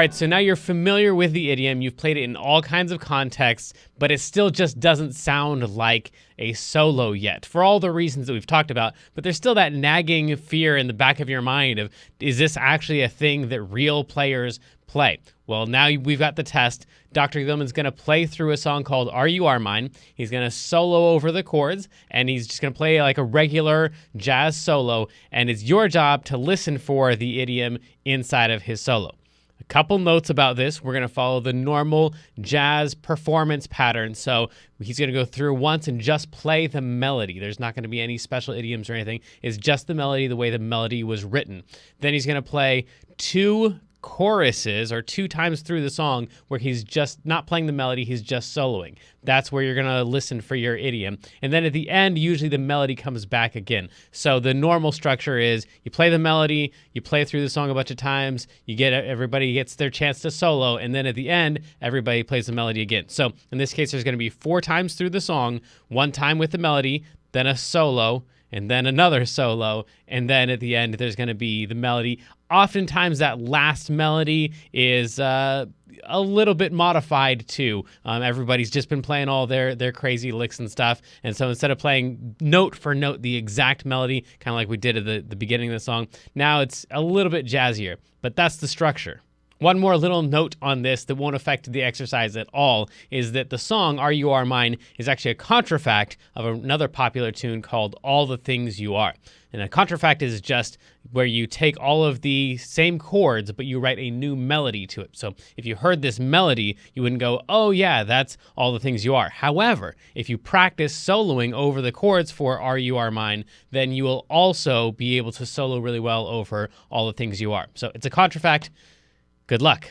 right, so now you're familiar with the idiom. You've played it in all kinds of contexts, but it still just doesn't sound like a solo yet for all the reasons that we've talked about. But there's still that nagging fear in the back of your mind of, is this actually a thing that real players play? Well, now we've got the test. Dr. Gilman's going to play through a song called Are You Are Mine. He's going to solo over the chords, and he's just going to play like a regular jazz solo, and it's your job to listen for the idiom inside of his solo. A couple notes about this. We're going to follow the normal jazz performance pattern. So he's going to go through once and just play the melody. There's not going to be any special idioms or anything. It's just the melody, the way the melody was written. Then he's going to play two choruses or two times through the song where he's just not playing the melody, he's just soloing. That's where you're going to listen for your idiom. And then at the end, usually the melody comes back again. So the normal structure is you play the melody, you play through the song a bunch of times, everybody gets their chance to solo, and then at the end, everybody plays the melody again. So in this case, there's going to be 4 times through the song, 1 time with the melody, then a solo, and then another solo, and then at the end, there's going to be the melody. Oftentimes, that last melody is a little bit modified, too. Everybody's just been playing all their crazy licks and stuff, and so instead of playing note for note the exact melody, kind of like we did at the beginning of the song, now it's a little bit jazzier, but that's the structure. One more little note on this that won't affect the exercise at all is that the song, Are You Are Mine, is actually a contrafact of another popular tune called All the Things You Are. And a contrafact is just where you take all of the same chords, but you write a new melody to it. So if you heard this melody, you wouldn't go, oh yeah, that's All the Things You Are. However, if you practice soloing over the chords for Are You Are Mine, then you will also be able to solo really well over All the Things You Are. So it's a contrafact. Good luck.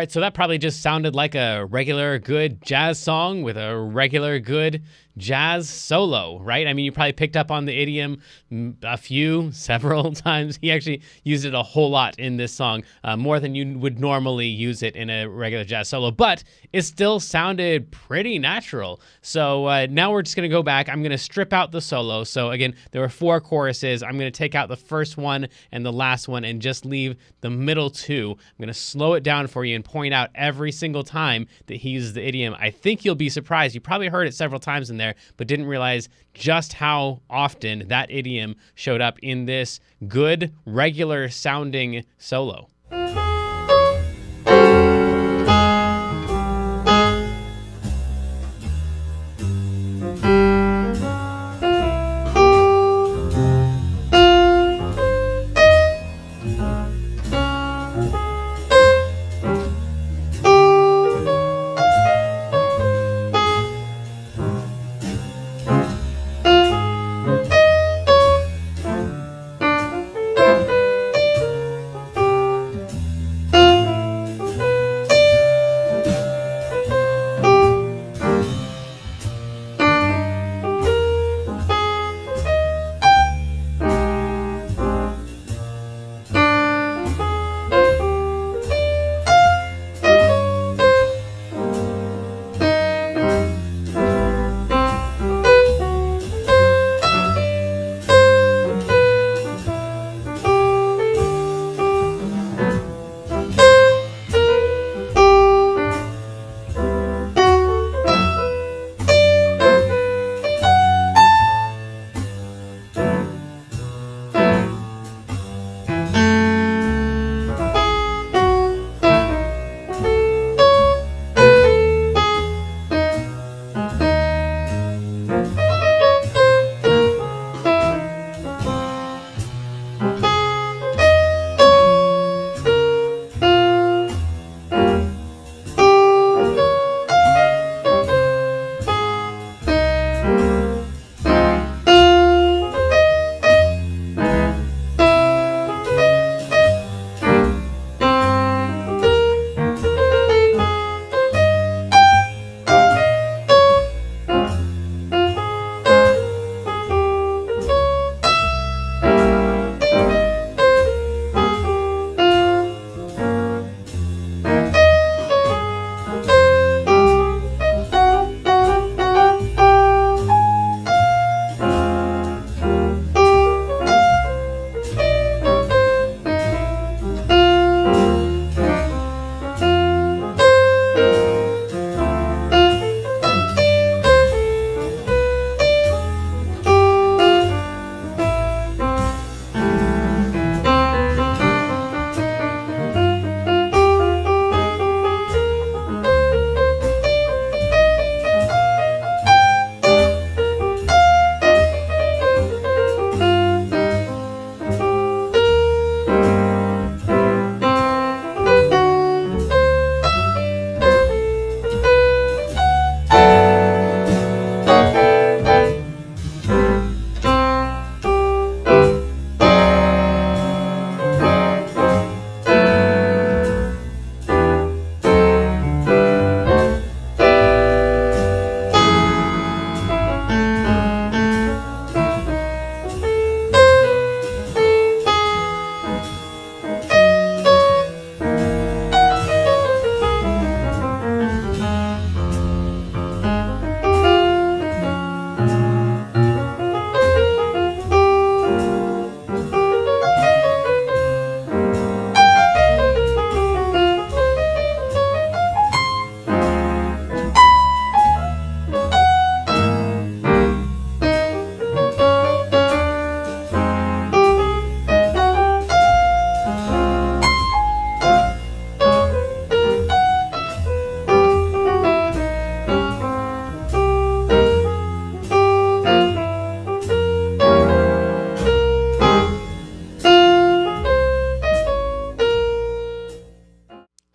right, so that probably just sounded like a regular good jazz song with a regular good jazz solo, right? I mean, you probably picked up on the idiom several times. He actually used it a whole lot in this song, more than you would normally use it in a regular jazz solo, but it still sounded pretty natural. So now we're just going to go back. I'm going to strip out the solo. So again, there were 4 choruses. I'm going to take out the first one and the last one and just leave the middle 2. I'm going to slow it down for you and point out every single time that he uses the idiom. I think you'll be surprised. You probably heard it several times in there, but didn't realize just how often that idiom showed up in this good, regular sounding solo.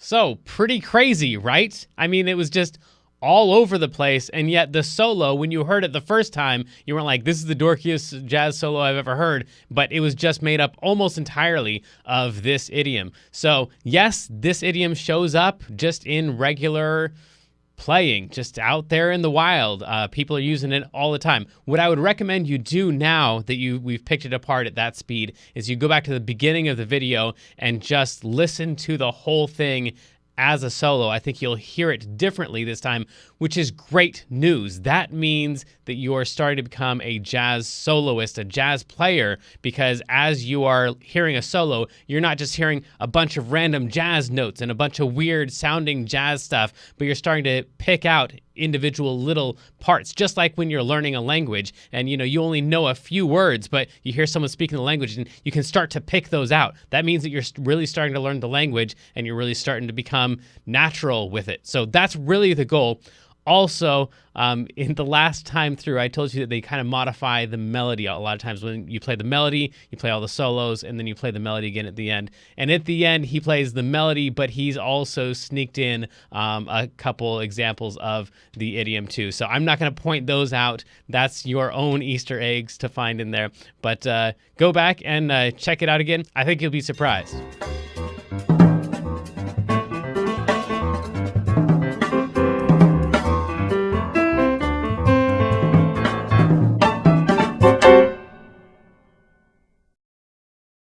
So, pretty crazy, right? I mean, it was just all over the place. And yet the solo, when you heard it the first time, you weren't like, this is the dorkiest jazz solo I've ever heard, but it was just made up almost entirely of this idiom. So yes, this idiom shows up just in regular playing, just out there in the wild. People are using it all the time. What I would recommend you do now that we've picked it apart at that speed is you go back to the beginning of the video and just listen to the whole thing as a solo. I think you'll hear it differently this time, which is great news. That means that you are starting to become a jazz soloist, a jazz player, because as you are hearing a solo, you're not just hearing a bunch of random jazz notes and a bunch of weird sounding jazz stuff, but you're starting to pick out individual little parts, just like when you're learning a language and you only know a few words, but you hear someone speaking the language and you can start to pick those out. That means that you're really starting to learn the language and you're really starting to become natural with it. So that's really the goal. Also, in the last time through, I told you that they kind of modify the melody a lot of times. When you play the melody, you play all the solos, and then you play the melody again at the end. And at the end, he plays the melody, but he's also sneaked in a couple examples of the idiom too. So I'm not going to point those out. That's your own Easter eggs to find in there. But go back and check it out again. I think you'll be surprised.